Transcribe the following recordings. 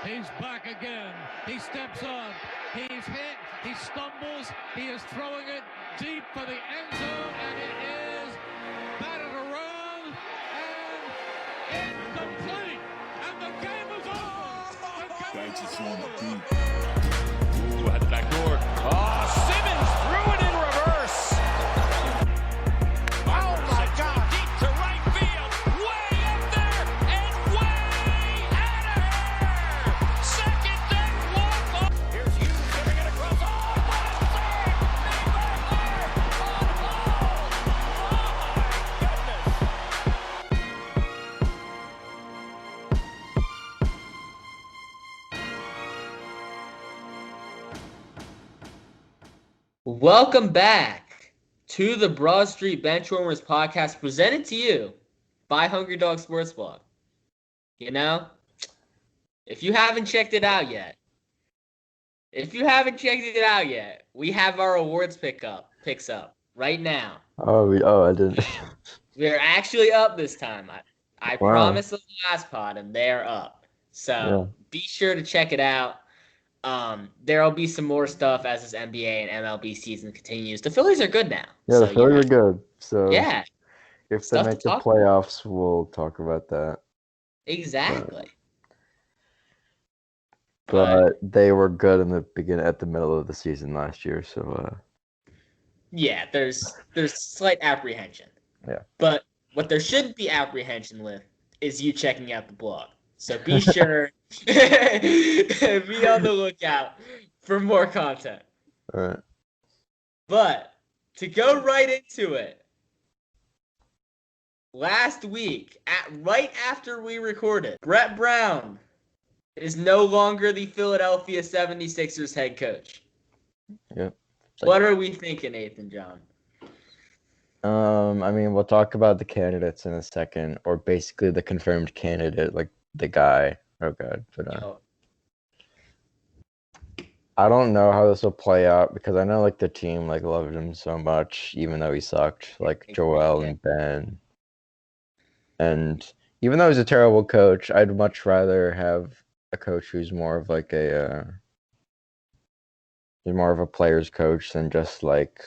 He's back again. He steps on. He's hit. He stumbles. He is throwing it deep for the end zone, and it is batted around and incomplete. And the game is over. The game is over. Ooh, had the back door. Oh, Simmons threw it in reverse. Oh my God! Deep to right field, way up there and way out of here. Second and one. Here's Hughes giving it across. Oh, what a save! Never on hold. Welcome back to the Broad Street Benchwarmers podcast, presented to you by Hungry Dog Sportsblog. You know, if you haven't checked it out yet, we have our awards picks up right now. I didn't. We're actually up this time. I Wow. promised on the last pod, and they're up. So Be sure to check it out. There'll be some more stuff as this NBA and MLB season continues. The Phillies are good now. Yeah, the Phillies are good. So Yeah, if they stuff to make the talk playoffs, we'll talk about that. exactly. But they were good in at the middle of the season last year. So Yeah, there's slight apprehension. Yeah. But what there should be apprehension with is you checking out the blog. So be sure be on the lookout for more content. all right. But to go right into it, last week, right after we recorded, Brett Brown is no longer the Philadelphia 76ers head coach. Yep. What are we thinking, Nathan John? I mean, we'll talk about the candidates in a second, or basically the confirmed candidate, like the guy. Oh God, but I don't know how this will play out because I know like the team like loved him so much, even though he sucked. Like Joel and Ben, and even though he's a terrible coach, I'd much rather have a coach who's more of like he's more of a player's coach than just like,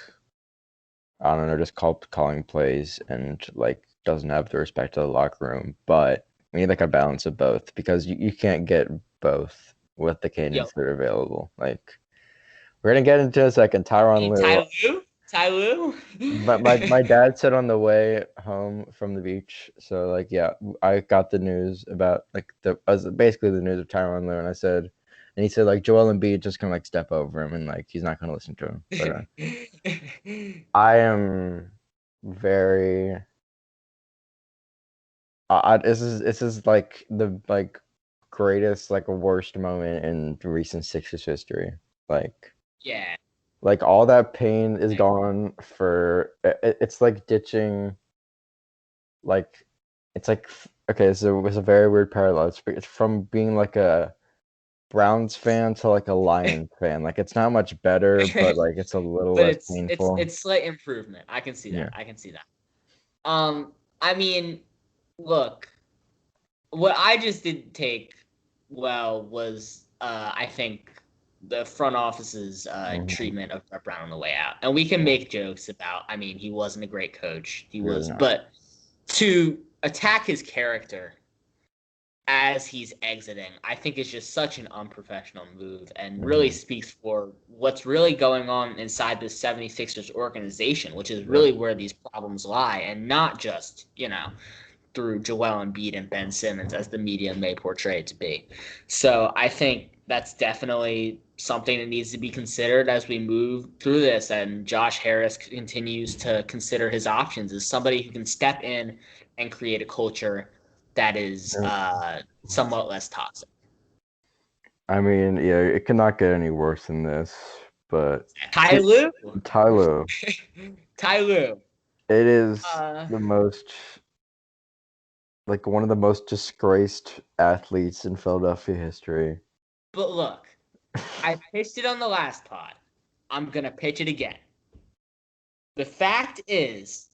I don't know, just calling plays and like doesn't have the respect of the locker room. But we need like a balance of both because you can't get both with the candidates that are available. Like, we're gonna get into a second. Tyronn Lue. Ty Lue? My dad said on the way home from the beach. So like, yeah, I got the news about like basically the news of Tyronn Lue, and I said, and he said like Joel Embiid just gonna like step over him and like he's not gonna listen to him. But I am very. This is like the like greatest like worst moment in recent Sixers history. Like, Yeah. like all that pain is gone for. It's like ditching. Like, it's like okay, so it's a very weird parallel. It's from being like a Browns fan to like a Lions fan. Like, it's not much better, but like it's a little But less painful. it's slight improvement. I can see that. Yeah. I can see that. I mean, look, what I just didn't take well was I think the front office's treatment of Brett Brown on the way out. And we can make jokes about, I mean, he wasn't a great coach. He was, but to attack his character as he's exiting, I think is just such an unprofessional move and really speaks for what's really going on inside the 76ers organization, which is really where these problems lie, and not just, through Joel Embiid and Ben Simmons as the media may portray it to be. So I think that's definitely something that needs to be considered as we move through this, and Josh Harris continues to consider his options as somebody who can step in and create a culture that is somewhat less toxic. I mean, yeah, it cannot get any worse than this. But Ty Lue? It is the most, like, one of the most disgraced athletes in Philadelphia history. But look, I pitched it on the last pod. I'm going to pitch it again. The fact is,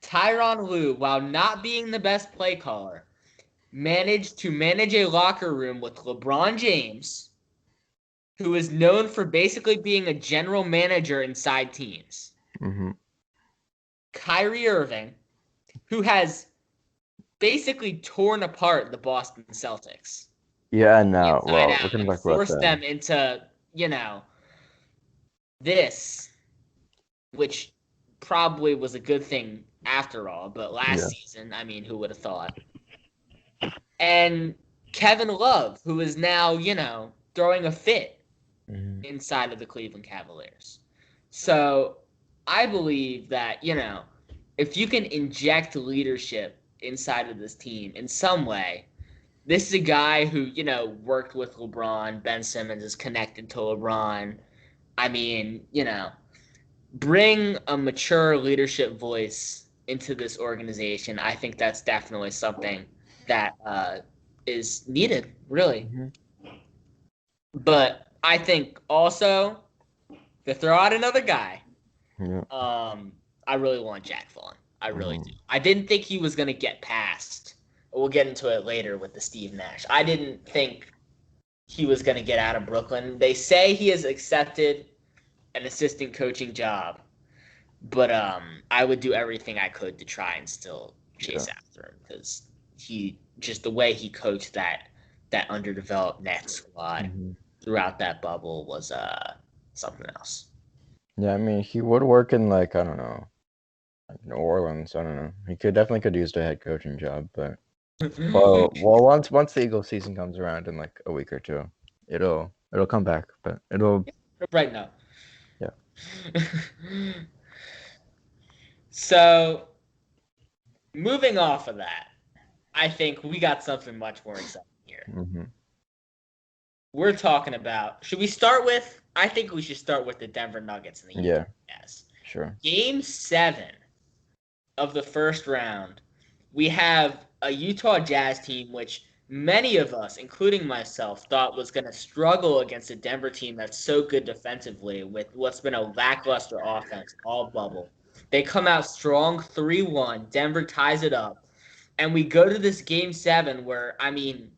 Tyronn Lue, while not being the best play caller, managed to manage a locker room with LeBron James, who is known for basically being a general manager inside teams. Mm-hmm. Kyrie Irving, who has basically torn apart the Boston Celtics. Yeah, no. Inside Well, out we're gonna and talk about forced that. them into, this, which probably was a good thing after all. But last season, I mean, who would have thought? And Kevin Love, who is now, throwing a fit Mhm. inside of the Cleveland Cavaliers. So I believe that, if you can inject leadership inside of this team in some way, this is a guy who, worked with LeBron. Ben Simmons is connected to LeBron. I mean, bring a mature leadership voice into this organization. I think that's definitely something that is needed, really. Mhm. But I think also to throw out another guy, Yeah. I really want Jack Vaughn. I really Mhm. do. I didn't think he was going to get past. We'll get into it later with the Steve Nash. I didn't think he was going to get out of Brooklyn. They say he has accepted an assistant coaching job, but I would do everything I could to try and still chase after him because the way he coached that underdeveloped Nets squad Mhm. throughout that bubble was something else. Yeah, I mean, he would work in like I don't know, like New Orleans. I don't know. He could use a head coaching job, but once the Eagles season comes around in like a week or two, it'll come back. But it'll Right now. Yeah. So, moving off of that, I think we got something much more exciting here. Mm-hmm. We're talking about. Should we start with? I think we should start with the Denver Nuggets and the Utah Jazz. Sure. Game 7 of the first round, we have a Utah Jazz team which many of us, including myself, thought was going to struggle against a Denver team that's so good defensively with what's been a lackluster offense all bubble. They come out strong 3-1. Denver ties it up. And we go to this game 7 where, I mean,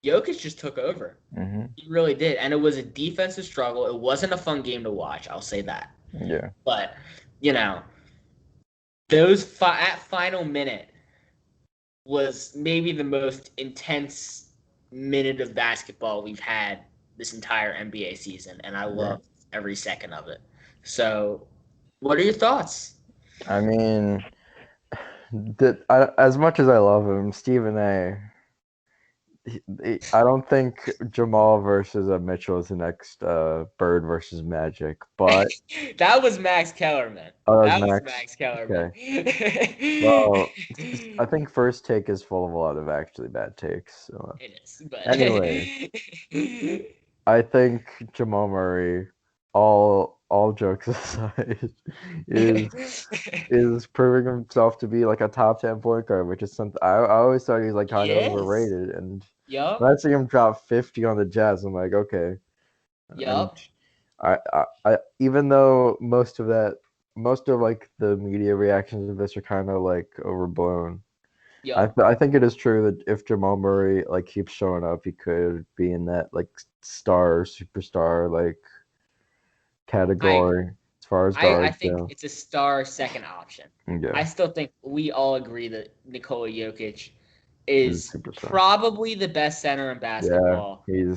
Jokic just took over. Mm-hmm. He really did. And it was a defensive struggle. It wasn't a fun game to watch. I'll say that. Yeah. But, those at final minute was maybe the most intense minute of basketball we've had this entire NBA season, and I loved every second of it. So, what are your thoughts? I mean, as much as I love him, Stephen A. I don't think Jamal versus Mitchell is the next Bird versus Magic, but that was Max Kellerman. Oh, that was Max. Max Kellerman. Well, I think First Take is full of a lot of actually bad takes. So. It is. But Anyway, I think Jamal Murray, all jokes aside, is proving himself to be like a top 10 point guard, which is something I always thought he was like kind of overrated. And when I see him drop 50 on the Jazz, I'm like, okay. Yup. I even though most of like the media reactions of this are kind of like overblown. Yep. I think it is true that if Jamal Murray like keeps showing up, he could be in that like superstar like category as far as guards. I think it's a star second option. Yeah. I still think we all agree that Nikola Jokic is probably the best center in basketball. Yeah,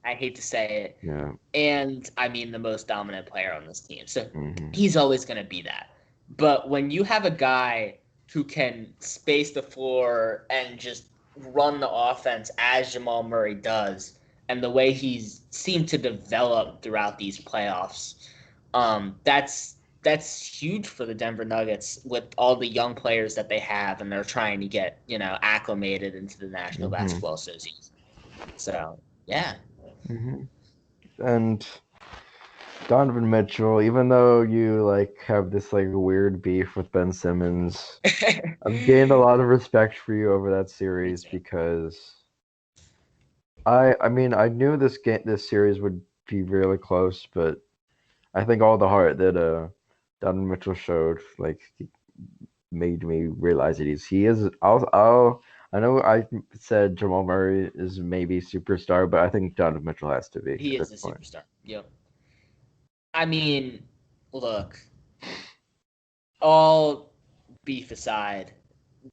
I hate to say it. Yeah. And I mean the most dominant player on this team. So he's always going to be that. But when you have a guy who can space the floor and just run the offense as Jamal Murray does, and the way he's seemed to develop throughout these playoffs, that's huge for the Denver Nuggets with all the young players that they have, and they're trying to get acclimated into the National Basketball Association. So yeah. And Donovan Mitchell, even though you like have this like weird beef with Ben Simmons, I've gained a lot of respect for you over that series because I mean I knew this series would be really close, but I think all the heart that Donovan Mitchell showed like made me realize that he is. I'll I know I said Jamal Murray is maybe superstar, but I think Donovan Mitchell has to be He at is this a point. superstar. Yep. I mean, look, all beef aside,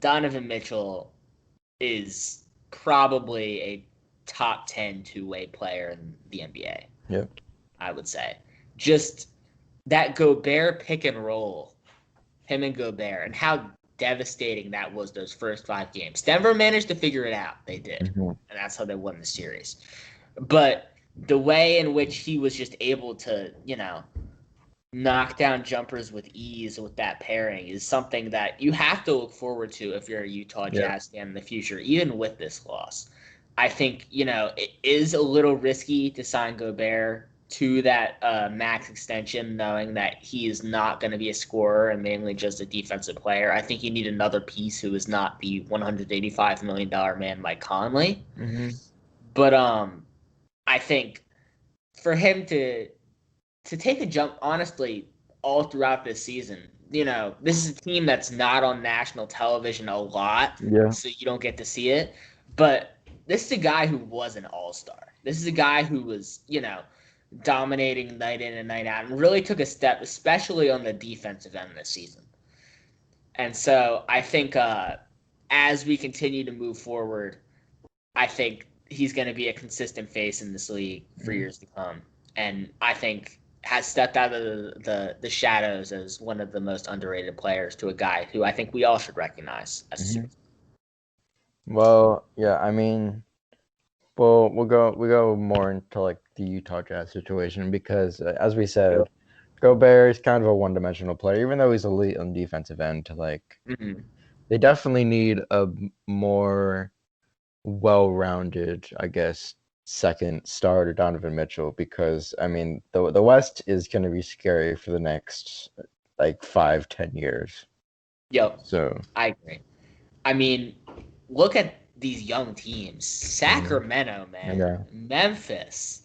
Donovan Mitchell is probably a top 10 two-way player in the NBA, Yep. I would say. Just that Gobert pick and roll, him and Gobert, and how devastating that was those first 5 games. Denver managed to figure it out. They did. Mhm. And that's how they won the series. But the way in which he was just able to, knock down jumpers with ease with that pairing is something that you have to look forward to if you're a Utah Yeah. Jazz fan in the future, even with this loss. I think, it is a little risky to sign Gobert to that max extension, knowing that he is not going to be a scorer and mainly just a defensive player. I think you need another piece who is not the $185 million man, Mike Conley. Mhm. But I think for him to take a jump, honestly, all throughout this season. This is a team that's not on national television a lot, Yeah. so you don't get to see it. But this is a guy who was an all-star. This is a guy who was, dominating night in and night out and really took a step, especially on the defensive end this season. And so I think as we continue to move forward, I think he's going to be a consistent face in this league for years to come. And I think has stepped out of the shadows as one of the most underrated players to a guy who I think we all should recognize as Well, yeah, I mean, well, we go more into like the Utah Jazz situation because, as we said, Gobert is kind of a one-dimensional player, even though he's elite on the defensive end. They definitely need a more well-rounded, I guess, second star to Donovan Mitchell because I mean the West is going to be scary for the next like 5-10 years. Yep. So I agree. I mean, look at these young teams: Sacramento, man, yeah. Memphis,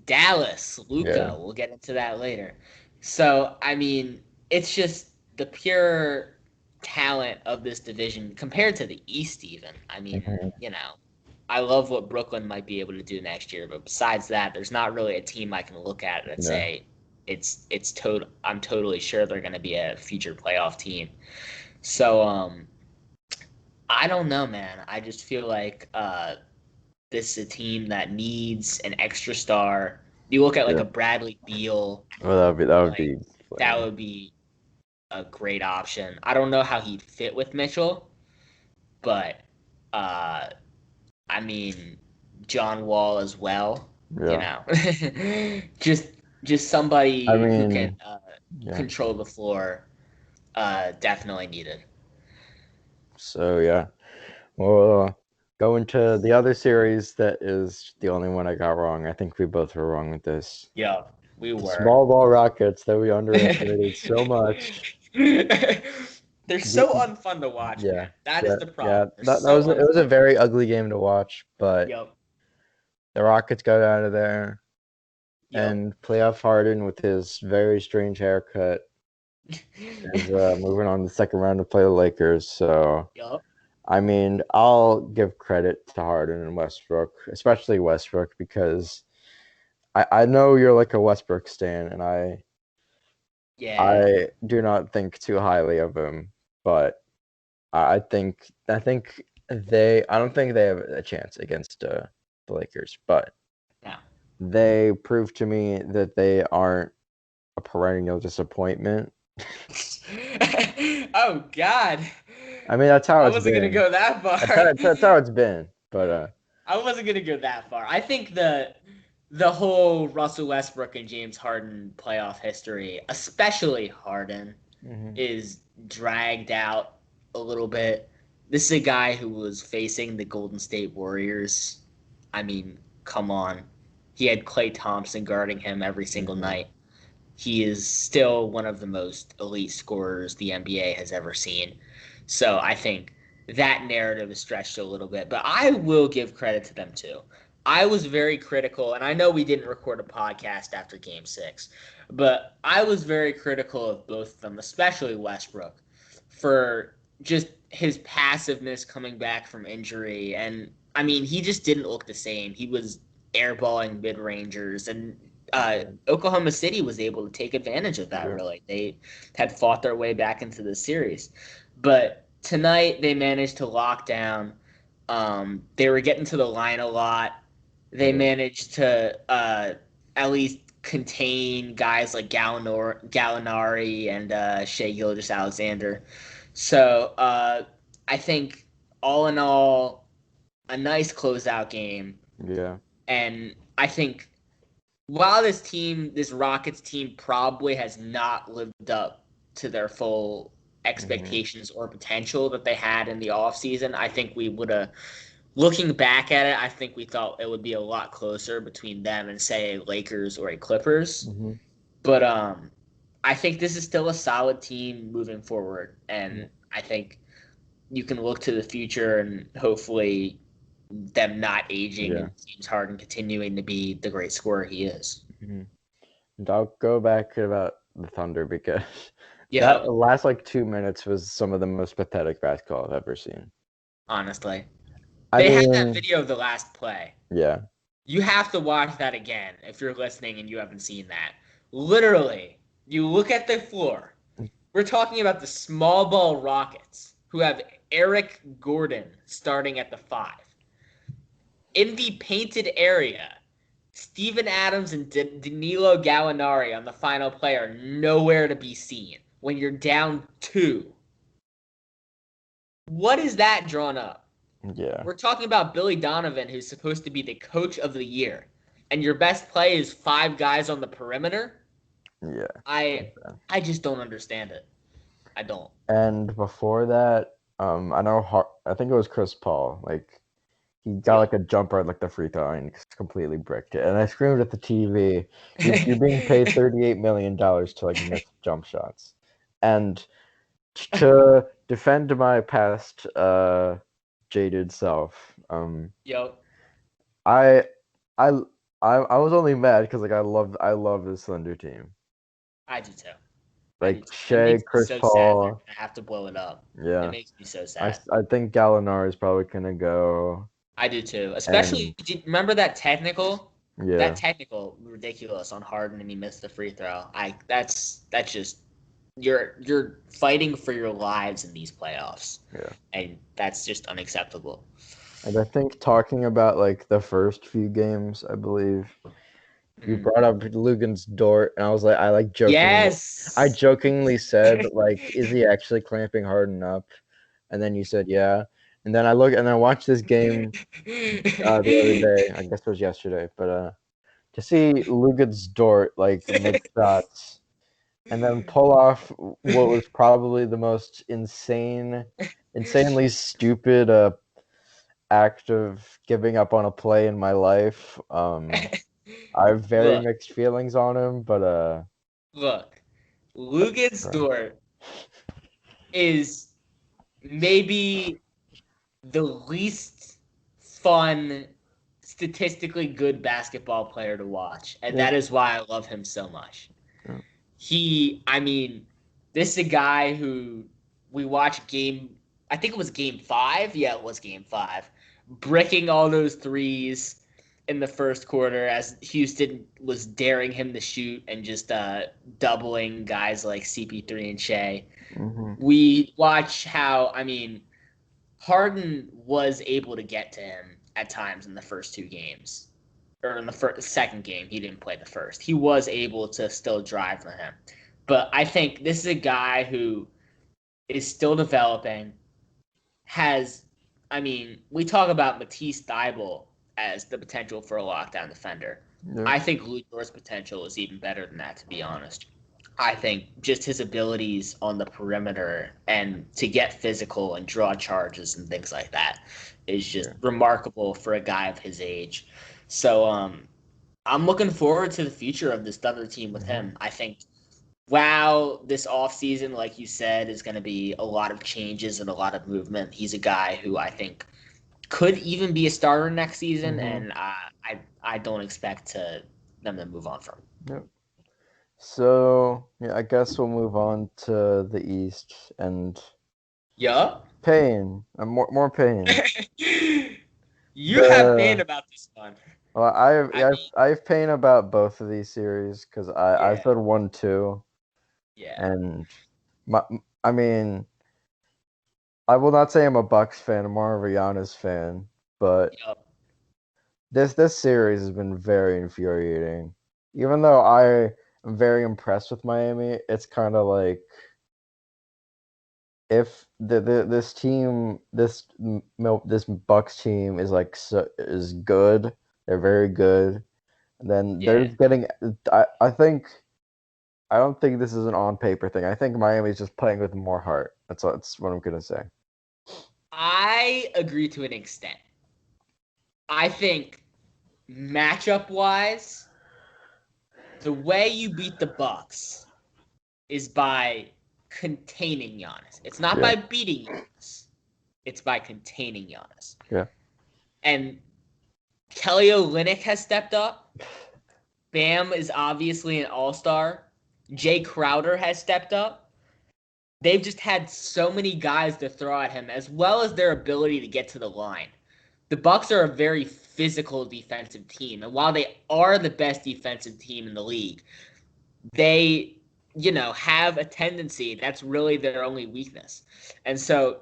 Dallas, Luka. Yeah. We'll get into that later. So I mean, it's just the pure talent of this division compared to the East. Even I mean, I love what Brooklyn might be able to do next year, but besides that, there's not really a team I can look at and say it's total. I'm totally sure they're going to be a future playoff team. So I don't know, man. I just feel like this is a team that needs an extra star. You look at like a Bradley Beal. Well, that would be a great option. I don't know how he'd fit with Mitchell, but I mean, John Wall as well. Just somebody who can control the floor. Definitely needed. So yeah, well, go into the other series. That is the only one I got wrong. I think we both were wrong with this. Yeah, we were. Small ball Rockets that we underestimated so much. They're so unfun to watch. Yeah, man. That is the problem. Yeah, it was a very ugly game to watch, but the Rockets got out of there, and playoff Harden with his very strange haircut is moving on to the second round to play the Lakers. So, I mean, I'll give credit to Harden and Westbrook, especially Westbrook, because I know you're like a Westbrook stan, and I do not think too highly of him, but I don't think they have a chance against the Lakers, but they proved to me that they aren't a perennial disappointment. Oh God! I mean, that's how I it's wasn't been. gonna go that far. That's how it's been, but I wasn't gonna go that far. I think the whole Russell Westbrook and James Harden playoff history, especially Harden, is dragged out a little bit. This is a guy who was facing the Golden State Warriors. I mean, come on. He had Klay Thompson guarding him every single night. He is still one of the most elite scorers the NBA has ever seen. So I think that narrative is stretched a little bit. But I will give credit to them, too. I was very critical, and I know we didn't record a podcast after Game 6, but I was very critical of both of them, especially Westbrook, for just his passiveness coming back from injury. And, I mean, he just didn't look the same. He was airballing mid-rangers, and Oklahoma City was able to take advantage of that, really. They had fought their way back into the series. But tonight they managed to lock down. They were getting to the line a lot. They managed to at least contain guys like Gallinari and Shea Gilgeous-Alexander. So I think all in all, a nice closeout game. Yeah. And I think while this Rockets team probably has not lived up to their full expectations or potential that they had in the offseason, I think we would have, looking back at it, I think we thought it would be a lot closer between them and, say, a Lakers or a Clippers. But I think this is still a solid team moving forward, and I think you can look to the future and hopefully them not aging and James Harden continuing to be the great scorer he is. And I'll go back about the Thunder because that last 2 minutes was some of the most pathetic basketball I've ever seen. Honestly. They had that video of the last play. Yeah. You have to watch that again if you're listening and you haven't seen that. Literally, you look at the floor. We're talking about the small ball Rockets, who have Eric Gordon starting at the 5. In the painted area, Steven Adams and Danilo Gallinari on the final play are nowhere to be seen when you're down 2. What is that drawn up? Yeah. We're talking about Billy Donovan, who's supposed to be the coach of the year, and your best play is 5 guys on the perimeter? Yeah. I just don't understand it. I don't. And before that, I think it was Chris Paul. He got a jumper at the free throw and completely bricked it. And I screamed at the TV, "You're being paid $38 million to miss jump shots." And to defend my past jaded self, I was only mad because I love this Thunder team. I do too. Shea, Chris Paul. I have to blow it up. Yeah. It makes me so sad. I think Gallinari is probably gonna go. I do too. Especially, do you remember that technical? Yeah. That technical, ridiculous on Harden, and he missed the free throw. That's just you're fighting for your lives in these playoffs. Yeah. And that's just unacceptable. And I think talking about the first few games, I believe. You brought up Luguentz Dort, and I was I jokingly. Yes. I jokingly said, is he actually clamping Harden up? And then you said, yeah. And then I watched this game the other day. I guess it was yesterday, but to see Luguentz Dort make shots and then pull off what was probably the most insanely stupid act of giving up on a play in my life. I have very mixed feelings on him, but look, Luguentz Dort is maybe the least fun, statistically good basketball player to watch, and that is why I love him so much. This is a guy who we watched I think it was game 5. Yeah, it was game 5. Bricking all those threes in the first quarter as Houston was daring him to shoot and just doubling guys like CP3 and Shea. We watch how, Harden was able to get to him at times in the first 2 games. Or in the second game, he didn't play the first. He was able to still drive for him. But I think this is a guy who is still developing, we talk about Matisse Thybulle as the potential for a lockdown defender. Yeah. I think Lu Dort's potential is even better than that, to be honest. I think just his abilities on the perimeter and to get physical and draw charges and things like that is just remarkable for a guy of his age. So I'm looking forward to the future of this Thunder team with him. I think this offseason, like you said, is going to be a lot of changes and a lot of movement. He's a guy who I think could even be a starter next season, and I don't expect them to move on from him. Yep. So, I guess we'll move on to the East. And Yup. Pain. More pain. You have pain The about this one. well, I mean, I have pain about both of these series because I yeah, said 1-2, yeah. and my I mean I will not say I'm a Bucks fan. I'm more of a Giannis fan, but Yup. this series has been very infuriating. Even though I am very impressed with Miami, it's kind of like if this team this Bucks team is like is good, they're very good. Then they're Yeah. just getting. I don't think this is an on paper thing. I think Miami's just playing with more heart. That's what I'm gonna say. I agree to an extent. I think matchup wise, the way you beat the Bucks is by containing Giannis. It's not Yeah, by beating Giannis. It's by containing Giannis. yeah, And Kelly Olynyk has stepped up. Bam is obviously an all-star. Jay Crowder has stepped up. They've just had so many guys to throw at him, as well as their ability to get to the line. The Bucks are a very physical defensive team, and while they are the best defensive team in the league, they, have a tendency that's really their only weakness. And so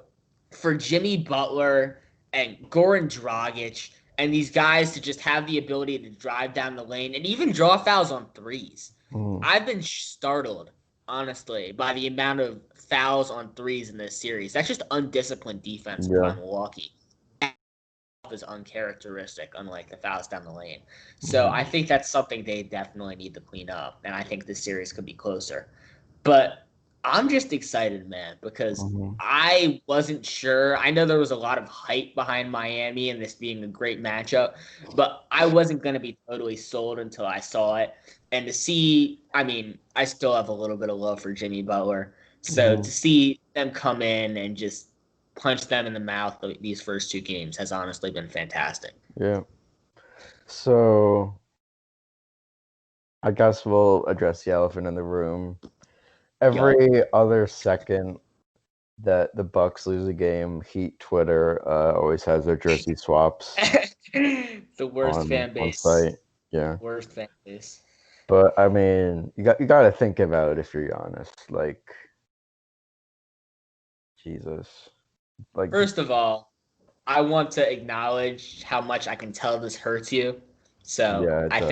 for Jimmy Butler and Goran Dragic and these guys to just have the ability to drive down the lane and even draw fouls on threes, mm, I've been startled, honestly, by the amount of fouls on threes in this series. That's just undisciplined defense by yeah, Milwaukee. Is uncharacteristic, unlike the fouls down the lane. So mhm, I think that's something they definitely need to clean up, and I think this series could be closer. But I'm just excited, man, because mhm, I wasn't sure. I know there was a lot of hype behind Miami and this being a great matchup, but I wasn't going to be totally sold until I saw it. And to see, I mean, I still have a little bit of love for Jimmy Butler. So mhm, to see them come in and just punch them in the mouth these first two games has honestly been fantastic. yeah. So I guess we'll address the elephant in the room. Yup. Every other second that the Bucks lose a game, Heat Twitter always has their jersey swaps The worst fan on base. site. Yeah. Worst fan base. But I mean, you got to think about it if you're honest. Like Jesus, like First of all, I want to acknowledge how much I can tell this hurts you. So yeah, it I does.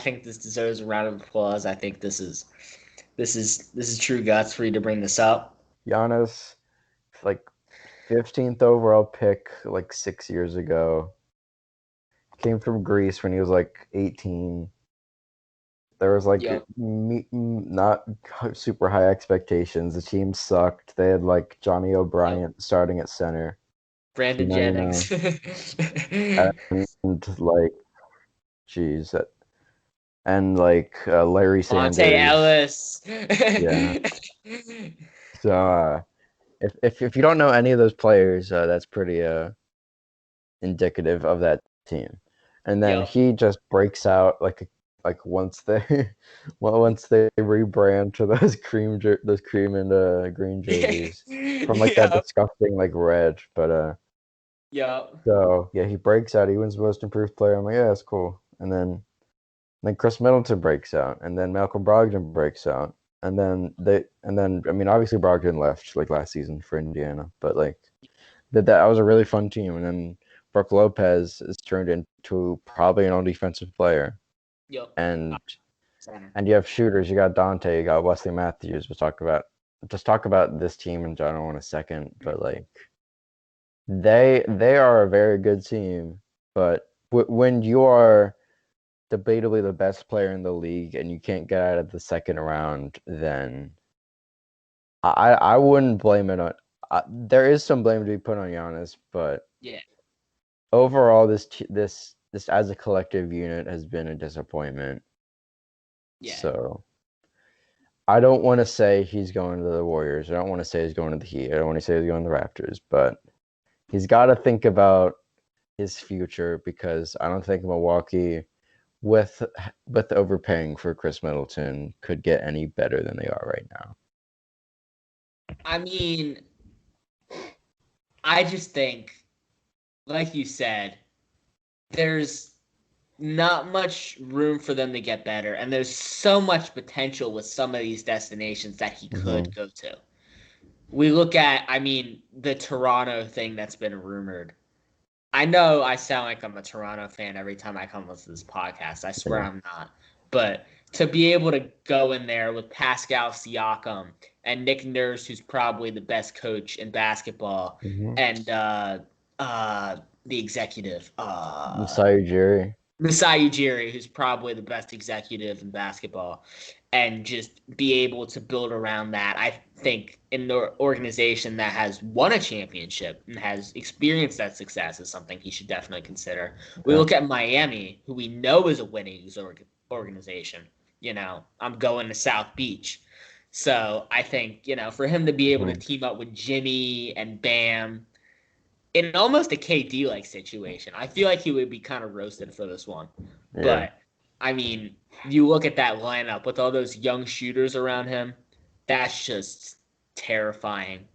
think this deserves a round of applause. I think this is true guts for you to bring this up. Giannis, like 15th overall pick, like 6 years ago, came from Greece when he was like 18. There was like Yup. not super high expectations. The team sucked. They had like Johnny Yup. O'Brien starting at center. So Brandon now you know. Jennings. And like, geez, and like Larry Monte Sanders. Ellis. Yeah. So if you don't know any of those players, that's pretty indicative of that team. And then Yup. he just breaks out like once they once they rebrand to those cream and green jerseys from like that Yup. disgusting like red. But Yup. so yeah, he breaks out. He wins most improved player. I'm like, yeah, that's cool. And then Chris Middleton breaks out, and then Malcolm Brogdon breaks out, and then I mean obviously Brogdon left like last season for Indiana, but like that was a really fun team, and then Brook Lopez is turned into probably an all defensive player, Yup. and Center. you have shooters. You got Dante, you got Wesley Matthews. Just talk about this team in general in a second, but like they are a very good team, but when you are debatably the best player in the league and you can't get out of the second round, then I wouldn't blame it on. There is some blame to be put on Giannis, but Yeah. overall, this as a collective unit has been a disappointment. Yeah. So I don't want to say he's going to the Warriors. I don't want to say he's going to the Heat. I don't want to say he's going to the Raptors, but he's got to think about his future because I don't think Milwaukee, with overpaying for Chris Middleton, could get any better than they are right now. I mean, I just think, like you said, there's not much room for them to get better, and there's so much potential with some of these destinations that he could go to. We look at, the Toronto thing that's been rumored. I know I sound like I'm a Toronto fan every time I come to this podcast. I swear I'm not. But to be able to go in there with Pascal Siakam and Nick Nurse, who's probably the best coach in basketball, and the executive, Masai Ujiri. Masai Ujiri, who's probably the best executive in basketball, and just be able to build around that. I think in the organization that has won a championship and has experienced that success is something he should definitely consider. We look at Miami, who we know is a winning organization. I'm going to South Beach. So I think, for him to be able to team up with Jimmy and Bam in almost a KD-like situation, I feel like he would be kind of roasted for this one. Yeah. But, you look at that lineup with all those young shooters around him, that's just terrifying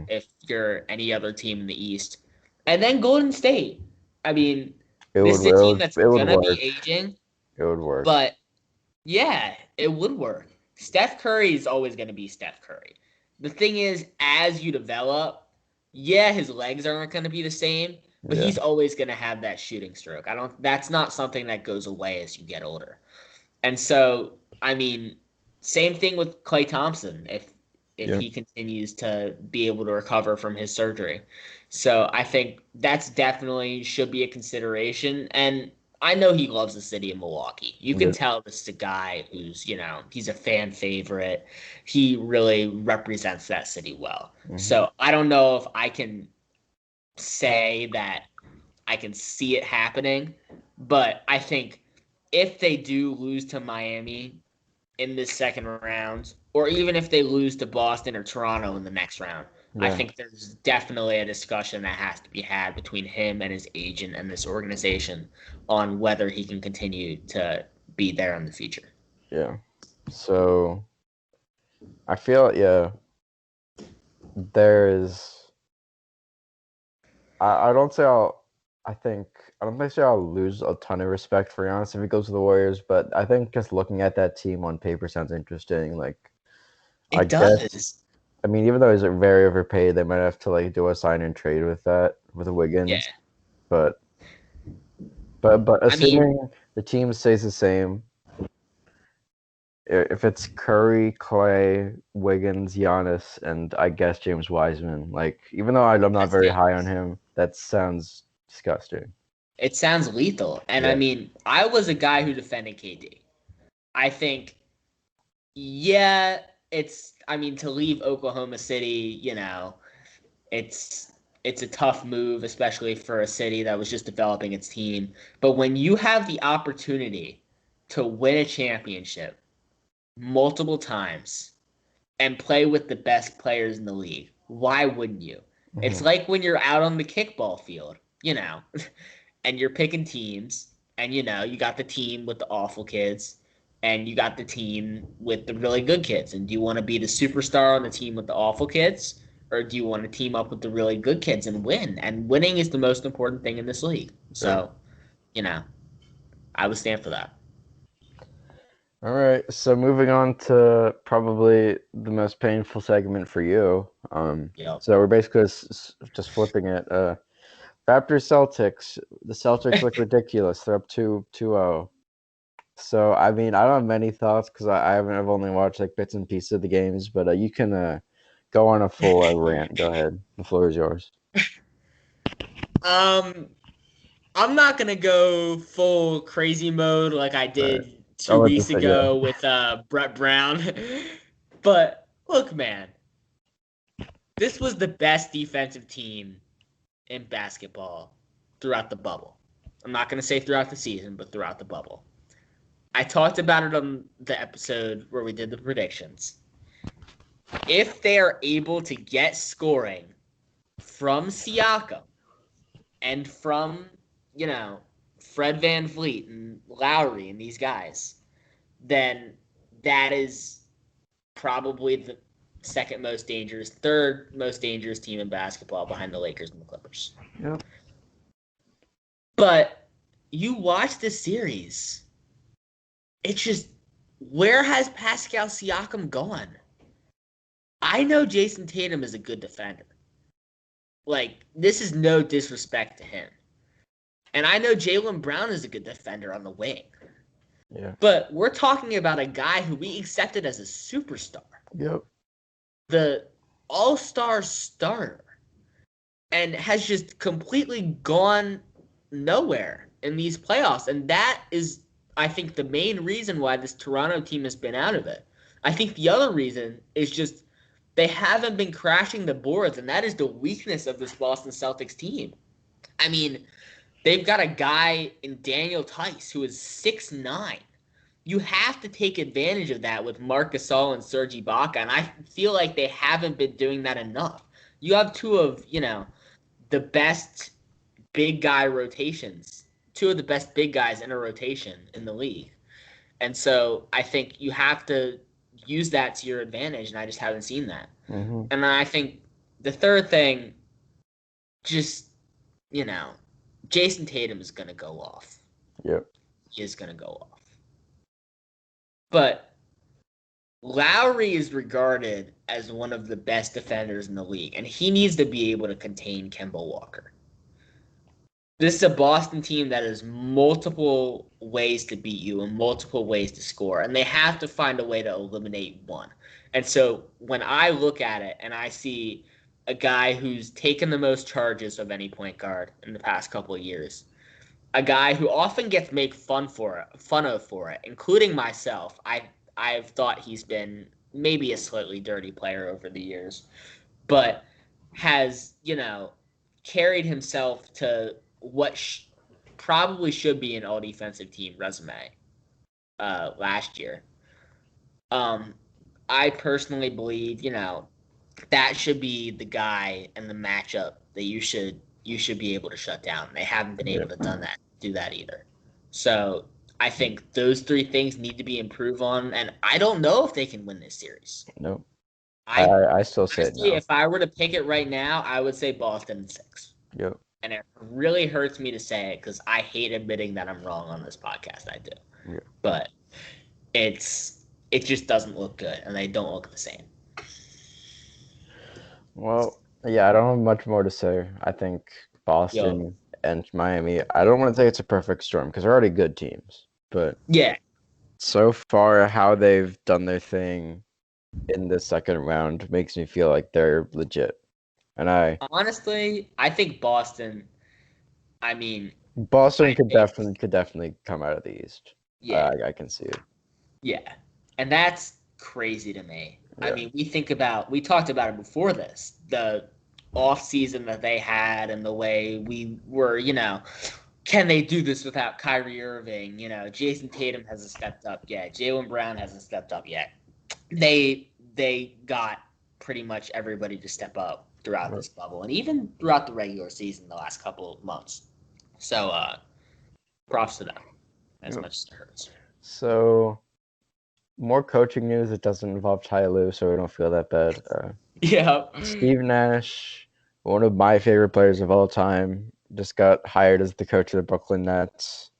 if you're any other team in the East. And then Golden State. This is a team that's going to be aging. It would work. But, yeah, it would work. Steph Curry is always going to be Steph Curry. The thing is, as you develop, his legs aren't going to be the same, but he's always going to have that shooting stroke. That's not something that goes away as you get older. And so, same thing with Klay Thompson if he continues to be able to recover from his surgery. So I think that's definitely should be a consideration. And I know he loves the city of Milwaukee. You can tell this is a guy who's, he's a fan favorite. He really represents that city well. So I don't know if I can say that I can see it happening, but I think if they do lose to Miami in this second round, or even if they lose to Boston or Toronto in the next round, I think there's definitely a discussion that has to be had between him and his agent and this organization on whether he can continue to be there in the future. Yeah. So I feel, there's, I don't think I'll lose a ton of respect for Giannis if he goes to the Warriors, but I think just looking at that team on paper sounds interesting. It does. Even though he's very overpaid, they might have to do a sign and trade with Wiggins. Yeah. But assuming the team stays the same, if it's Curry, Clay, Wiggins, Giannis, and I guess James Wiseman, even though I'm not very high on him, that sounds disgusting. It sounds lethal. And I was a guy who defended KD. I think, it's to leave Oklahoma City, it's a tough move, especially for a city that was just developing its team. But when you have the opportunity to win a championship multiple times and play with the best players in the league, why wouldn't you? It's like when you're out on the kickball field, and you're picking teams, and you got the team with the awful kids, and you got the team with the really good kids. And do you want to be the superstar on the team with the awful kids, or do you want to team up with the really good kids and win? And winning is the most important thing in this league. So, I would stand for that. All right, so moving on to probably the most painful segment for you. So we're basically just flipping it. Raptors Celtics. The Celtics look ridiculous. They're up 2-0. So I don't have many thoughts because I've only watched bits and pieces of the games. But you can go on a full rant. Go ahead. The floor is yours. I'm not gonna go full crazy mode like I did 2 weeks ago with Brett Brown. But look, man, this was the best defensive team in basketball throughout the bubble. I'm not going to say throughout the season, but throughout the bubble. I talked about it on the episode where we did the predictions. If they are able to get scoring from Siakam and from, Fred VanVleet and Lowry and these guys, then that is probably the third most dangerous team in basketball behind the Lakers and the Clippers. Yep. But you watch the series, it's just, where has Pascal Siakam gone? I know Jason Tatum is a good defender. Like, this is no disrespect to him. And I know Jaylen Brown is a good defender on the wing. Yeah. But we're talking about a guy who we accepted as a superstar. Yep. The all-star starter. And has just completely gone nowhere in these playoffs. And that is, I think, the main reason why this Toronto team has been out of it. I think the other reason is just they haven't been crashing the boards, and that is the weakness of this Boston Celtics team. I mean, they've got a guy in Daniel Tice who is 6'9". You have to take advantage of that with Marc Gasol and Serge Ibaka, and I feel like they haven't been doing that enough. You have two of the best big guy rotations, two of the best big guys in a rotation in the league. And so I think you have to use that to your advantage, and I just haven't seen that. Mm-hmm. And I think the third thing, just, Jason Tatum is going to go off. Yep. He is going to go off. But Lowry is regarded as one of the best defenders in the league, and he needs to be able to contain Kemba Walker. This is a Boston team that has multiple ways to beat you and multiple ways to score, and they have to find a way to eliminate one. And so when I look at it and I see a guy who's taken the most charges of any point guard in the past couple of years, a guy who often gets made fun of for it, including myself, I've thought he's been maybe a slightly dirty player over the years, but has, carried himself to what probably should be an all-defensive team resume last year. I personally believe, that should be the guy and the matchup that you should be able to shut down. They haven't been able to do that either. So I think those three things need to be improved on, and I don't know if they can win this series. No. I still say honestly, no. If I were to pick it right now, I would say Boston in 6. Yep. And it really hurts me to say it because I hate admitting that I'm wrong on this podcast. I do. Yeah. But it just doesn't look good, and they don't look the same. Well, yeah, I don't have much more to say. I think Boston and Miami, I don't want to say it's a perfect storm because they're already good teams. But yeah, so far how they've done their thing in the second round makes me feel like they're legit. And honestly, I think Boston. I mean, could definitely come out of the East. Yeah, I can see it. Yeah, and that's crazy to me. Yeah. I mean, we talked about it before this, the off season that they had and the way we were, can they do this without Kyrie Irving? Jason Tatum hasn't stepped up yet. Jaylen Brown hasn't stepped up yet. They got pretty much everybody to step up throughout this bubble and even throughout the regular season the last couple of months. So props to them as much as it hurts. So more coaching news that doesn't involve Ty Lue, so we don't feel that bad. Steve Nash, one of my favorite players of all time, just got hired as the coach of the Brooklyn Nets.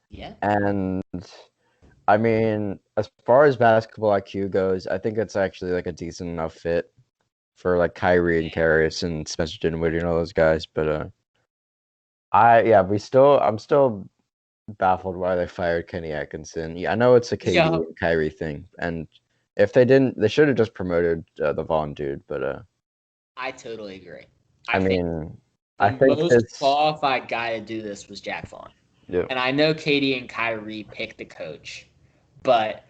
Yeah. And I mean, as far as basketball IQ goes, I think it's actually like a decent enough fit for like Kyrie and Karras and Spencer Dinwiddie and all those guys. But I'm still baffled why they fired Kenny Atkinson. Yeah, I know it's a KD and Kyrie thing, and if they didn't, they should have just promoted the Vaughn dude. But I totally agree. I think the most qualified guy to do this was Jack Vaughn. Yeah. And I know KD and Kyrie picked the coach, but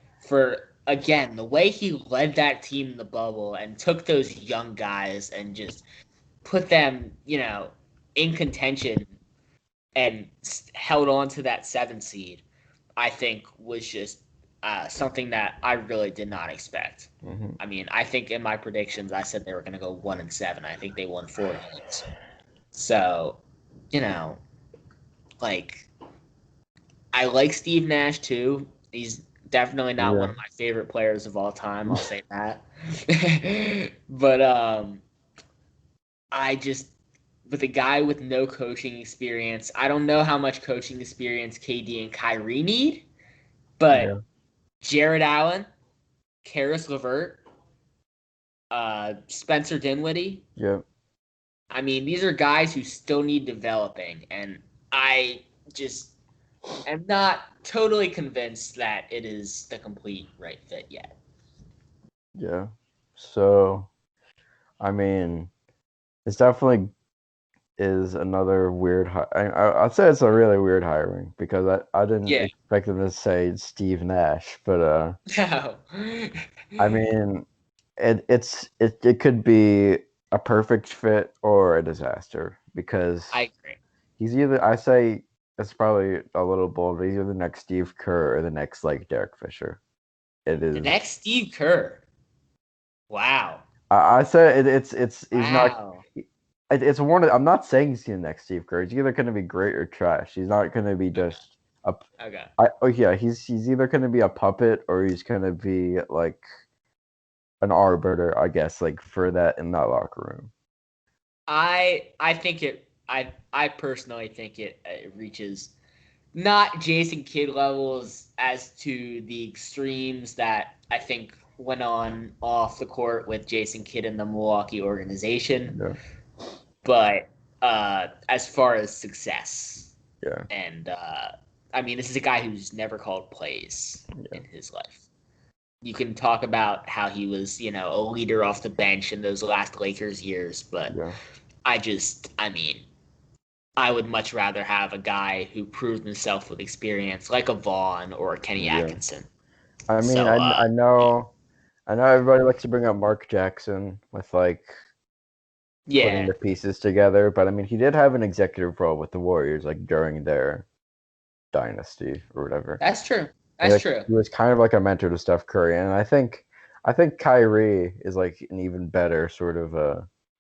again, the way he led that team in the bubble and took those young guys and just put them, in contention and held on to that 7 seed, I think was just something that I really did not expect. Mm-hmm. I mean, I think in my predictions, I said they were going to go 1-7. I think they won 4 games. So, I like Steve Nash too. He's Definitely not one of my favorite players of all time. I'll say that. But with a guy with no coaching experience, I don't know how much coaching experience KD and Kyrie need, but Jared Allen, Karis LeVert, Spencer Dinwiddie. Yep. I mean, these are guys who still need developing, and I just am not totally convinced that it is the complete right fit yet. Yeah. So, I mean, it's definitely is another weird. I'd say it's a really weird hiring because I didn't expect them to say Steve Nash, but no. I mean, it could be a perfect fit or a disaster because I agree. He's either I say it's probably a little bold, but he's either the next Steve Kerr or the next like Derek Fisher. It is the next Steve Kerr. Wow. I say it's he's wow. not. It's one. I'm not saying he's the next Steve Kerr. He's either going to be great or trash. He's not going to be just a. Okay. He's either going to be a puppet or he's going to be like an arbiter, I guess, like for that in that locker room. I personally think it reaches not Jason Kidd levels as to the extremes that I think went on off the court with Jason Kidd in the Milwaukee organization. Yeah. But as far as success, yeah, and I mean, this is a guy who's never called plays in his life. You can talk about how he was, a leader off the bench in those last Lakers years, but I mean, I would much rather have a guy who proved himself with experience, like a Vaughn or a Kenny Atkinson. I mean, I know everybody likes to bring up Mark Jackson with like. Putting the pieces together, but I mean, he did have an executive role with the Warriors, like during their dynasty or whatever. That's true. That's true. He was kind of like a mentor to Steph Curry, and I think Kyrie is like an even better sort of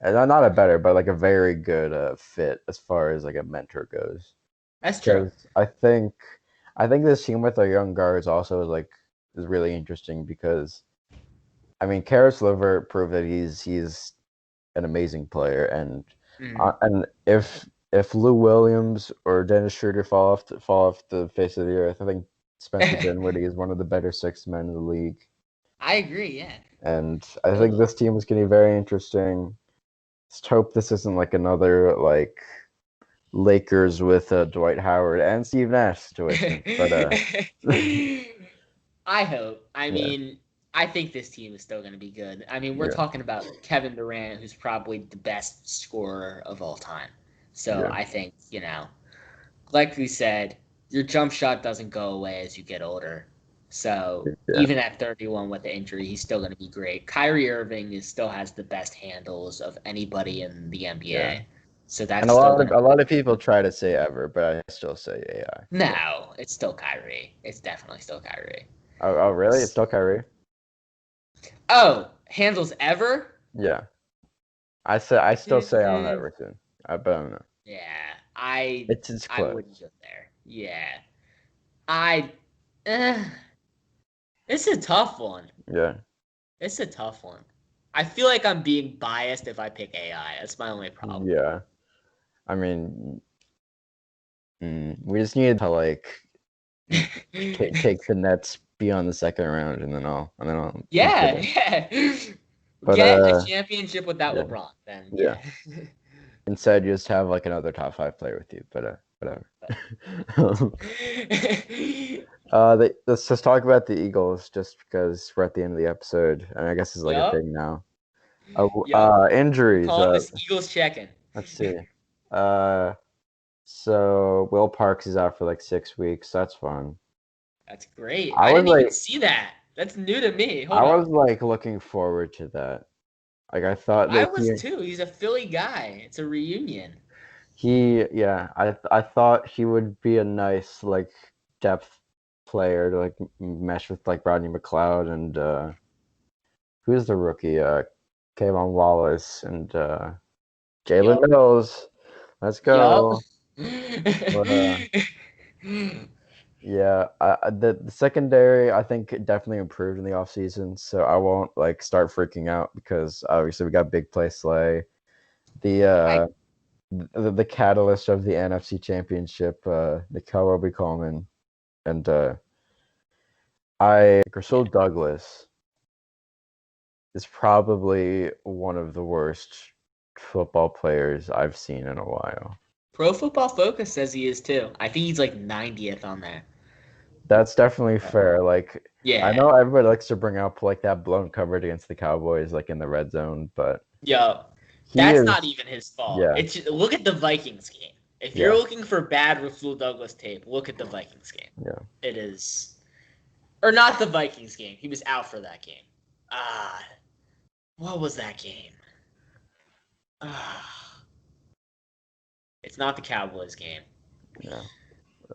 not a better, but like a very good fit as far as like a mentor goes. That's true. I think this team with our young guards also is really interesting because, I mean, Karis LeVert proved that he's an amazing player, and if Lou Williams or Dennis Schroeder fall off the face of the earth, I think Spencer Dinwiddie is one of the better sixth men in the league. I agree, yeah. And I think this team is going to be very interesting. Just hope this isn't like another like Lakers with Dwight Howard and Steve Nash situation. But I hope. I mean, I think this team is still going to be good. I mean, we're talking about Kevin Durant, who's probably the best scorer of all time. So I think, like we said, your jump shot doesn't go away as you get older. So even at 31 with the injury, he's still going to be great. Kyrie Irving still has the best handles of anybody in the NBA. Yeah. So that's a lot of people try to say ever, but I still say AI. No, it's still Kyrie. It's definitely still Kyrie. Oh really? It's still Kyrie? Oh, handles ever? Yeah. I still say Allen Iverson. But I don't know. Yeah. It's close. I wouldn't go there. Yeah. It's a tough one. Yeah. It's a tough one. I feel like I'm being biased if I pick AI. That's my only problem. Yeah. I mean, we just need to like take the Nets beyond the second round, and then I'll. Yeah. But, get a championship without LeBron, then. Yeah. Instead, just have like another top 5 player with you, but whatever. Let's just talk about the Eagles, just because we're at the end of the episode, and I guess it's like a thing now. Injuries. Call this Eagles check-in. Let's see. So Will Parks is out for like 6 weeks. That's fun. That's great. I didn't even see that. That's new to me. I was like looking forward to that. Like I thought. I was too. He's a Philly guy. It's a reunion. I thought he would be a nice like depth player to like mesh with like Rodney McLeod and who's the rookie? Kayvon Wallace and Jalen Mills. Let's go. Yep. Yeah, the secondary I think it definitely improved in the offseason, so I won't like start freaking out because obviously we got big play Slay, the I the catalyst of the NFC Championship, Nickel Roby-Coleman, and yeah. Rasul Douglas is probably one of the worst football players I've seen in a while. Pro Football Focus says he is too. I think he's like 90th on there. That's definitely fair. Like I Yeah. know everybody likes to bring up like that blown coverage against the Cowboys, like in the red zone, but Yo, he that's is, not even his fault. yeah, It's look at the Vikings game. If you're yeah, looking for bad Rasul Douglas tape, look at the Vikings game. yeah. It is, or not the Vikings game. He was out for that game. Ah, what was that game? Ah, it's not the Cowboys game. Yeah.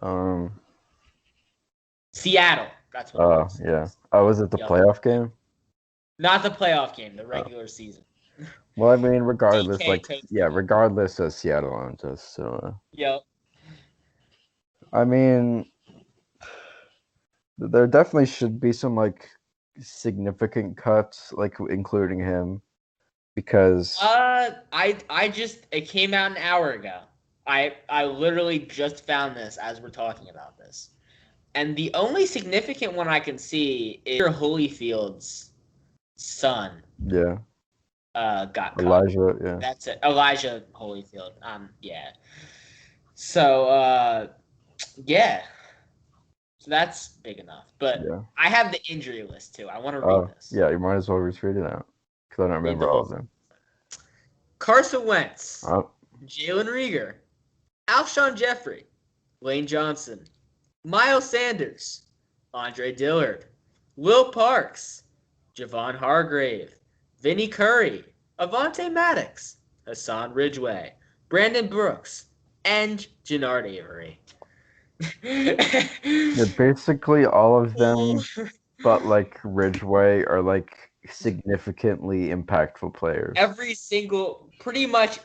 Um. Seattle. That's what it Oh, was. yeah. Oh, was it the Yep. playoff game? Not the playoff game. The Oh. regular season. Well, I mean, regardless, DK like, takes yeah, the game. regardless, Seattle owns us. So, Yep. I mean, there definitely should be some like significant cuts, like including him, because I just it came out an hour ago. I literally just found this as we're talking about this. And the only significant one I can see is Holyfield's son yeah, got cut. Elijah, yeah, That's it. Elijah Holyfield. Yeah. So yeah. So that's big enough. But yeah. I have the injury list too. I want to read Oh, this. yeah. You might as well just read it out because I don't Read the remember all whole of them. Carson Wentz, Oh, Jalen Rieger, Alshon Jeffrey, Lane Johnson, Miles Sanders, Andre Dillard, Will Parks, Javon Hargrave, Vinnie Curry, Avante Maddox, Hassan Ridgeway, Brandon Brooks, and Jannard Avery. yeah. Basically, all of them, but like Ridgeway are like significantly impactful players. Every single, pretty much,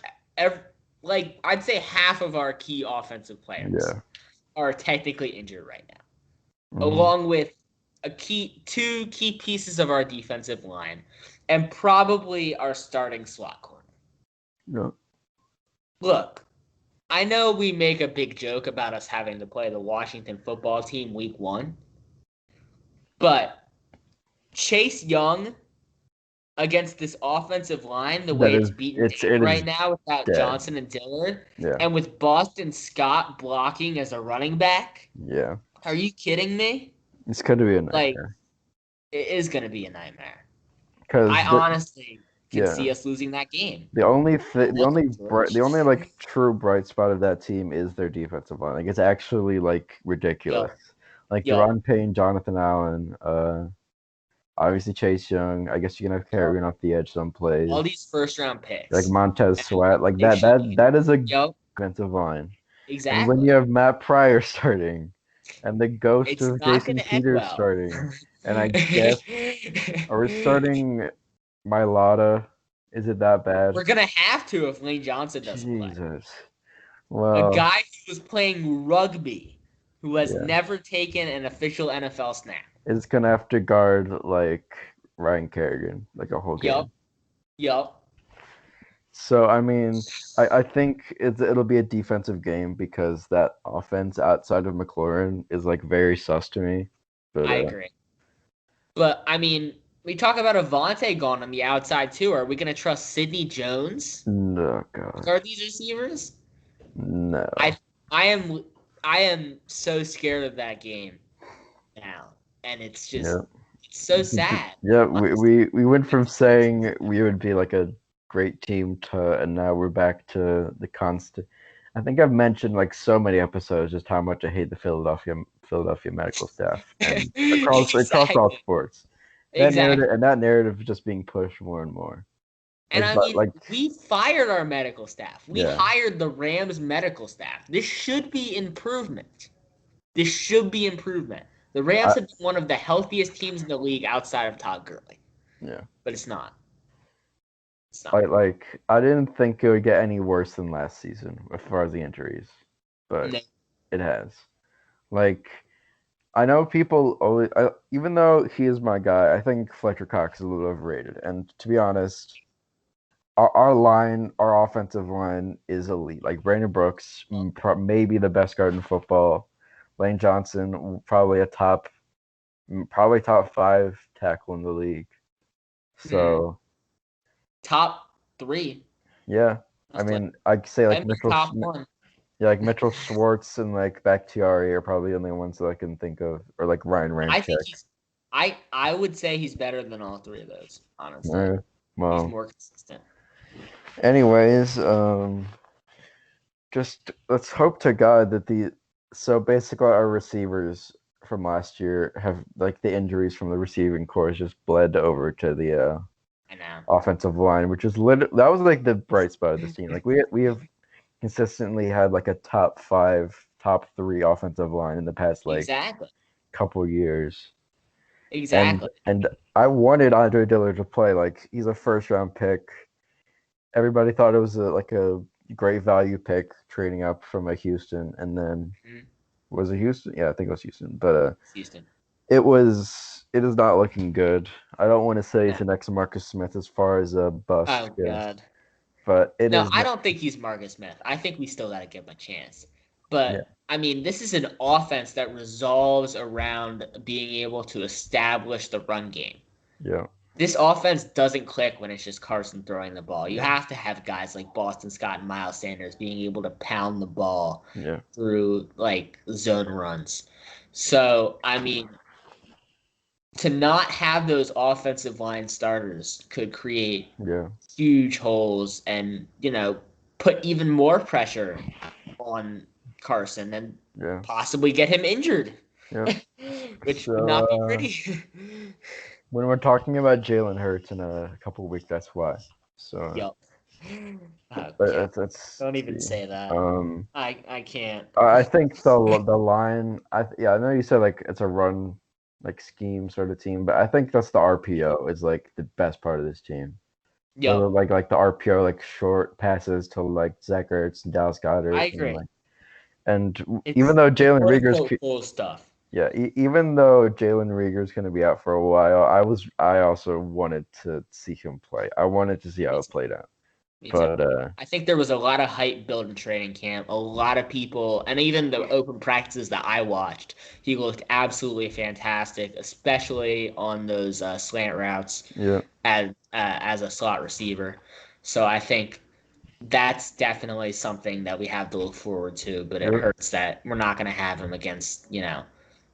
like I'd say half of our key offensive players Yeah. are technically injured right now, Mhm. along with two key pieces of our defensive line, and probably our starting slot corner. Yeah. Look, I know we make a big joke about us having to play the Washington football team week 1, but Chase Young against this offensive line, the way That it's is, beaten it down right is now without dead. Johnson and Dillard, Yeah. and with Boston Scott blocking as a running back, Yeah. are you kidding me? It's going to be a Like, nightmare. it is going to be a nightmare. Because I honestly can yeah. see us losing that game. the only George. the only like true bright spot of that team is their defensive line. Like it's actually like ridiculous. Like Yo. Deron Payne, Jonathan Allen, obviously Chase Young. I guess you can have Carrion off the edge some plays. All these first-round picks. Like Montez Sweat. Like that is a defensive line. Exactly. And when you have Matt Pryor starting and the ghost it's of not Jason gonna end Peters well. starting, and I guess are we starting Mailata? Is it that bad? We're gonna have to if Lane Johnson doesn't play. Jesus. Well, A guy who was playing rugby, who has Yeah. never taken an official NFL snap. is gonna have to guard like Ryan Kerrigan like a whole game. Yup. So I mean, I think it'll be a defensive game because that offense outside of McLaurin is like very sus to me. But I agree. But I mean, we talk about Avante gone on the outside too. Are we gonna trust Sidney Jones no, God, to guard these receivers? no. I am so scared of that game now, and it's just Yeah. it's so sad. Yeah, we went from saying we would be like a great team to, and now we're back to the constant. I think I've mentioned like so many episodes just how much I hate the Philadelphia medical staff and across all sports. That narrative is just being pushed more and more. And Like, I but, mean, like, we fired our medical staff. We Yeah. hired the Rams medical staff. This should be improvement. The Rams have been one of the healthiest teams in the league outside of Todd Gurley. Yeah. But it's not. It's not. I didn't think it would get any worse than last season as far as the injuries, but No. it has. Like, I know people always, even though he is my guy, I think Fletcher Cox is a little overrated. And to be honest, our offensive line is elite. Like Brandon Brooks, maybe the best guard in football. Lane Johnson, probably top 5 tackle in the league. So top 3. yeah, I mean, I'd say like Mitchell, top 1. yeah, like Mitchell Schwartz and like Bakhtiari are probably the only ones that I can think of, or like Ryan Ramczyk. I think I would say he's better than all 3 of those. Honestly, well, he's more consistent. Anyways, just let's hope to God that so basically our receivers from last year have like the injuries from the receiving corps just bled over to the I know. offensive line, which is that was like the bright spot of this team. Like we have consistently had like a top 5, top 3 offensive line in the past like couple years. Exactly. And I wanted Andre Dillard to play. Like he's a first round pick. Everybody thought it was a great value pick trading up from Houston, and then was it Houston? Yeah, I think it was Houston. But Houston. It is not looking good. I don't want to say it's the next Marcus Smith as far as a bust. Oh God. But I don't think he's Marcus Smith. I think we still got to give him a chance. But I mean, this is an offense that resolves around being able to establish the run game. Yeah. This offense doesn't click when it's just Carson throwing the ball. You have to have guys like Boston Scott and Miles Sanders being able to pound the ball through like zone runs. So, I mean, to not have those offensive line starters could create huge holes and, put even more pressure on Carson and possibly get him injured, which would not be pretty. When we're talking about Jalen Hurts in a couple of weeks, that's why. So, don't even say that. I can't. I think the line. I know you said like it's a run like scheme sort of team, but I think that's the RPO is like the best part of this team. Yeah, like the RPO, like short passes to like Zach Ertz and Dallas Goedert. I agree. And even though Jalen Reagor's cool stuff. Yeah, even though Jalen Reagor's going to be out for a while, I also wanted to see him play. I wanted to see how it played out. But I think there was a lot of hype built in training camp. A lot of people, and even the open practices that I watched, he looked absolutely fantastic, especially on those slant routes. Yeah. As a slot receiver, so I think that's definitely something that we have to look forward to. But it hurts that we're not going to have him against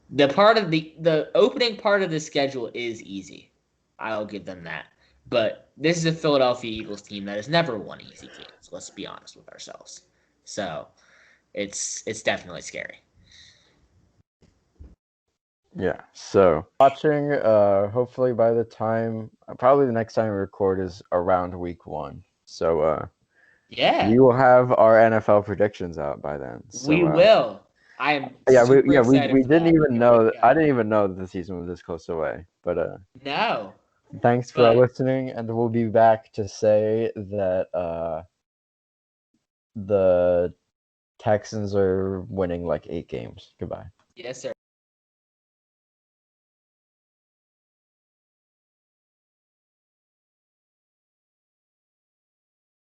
the part of the opening part of the schedule is easy. I'll give them that. But this is a Philadelphia Eagles team that has never won easy games. Let's be honest with ourselves. So it's definitely scary. Yeah. So watching, hopefully by the time, probably the next time we record is around week 1. So we will have our NFL predictions out by then. So, we will. I am we didn't even know. I didn't even know that the season was this close away. But no. Thanks for listening, and we'll be back to say that the Texans are winning like 8 games. Goodbye. Yes, sir.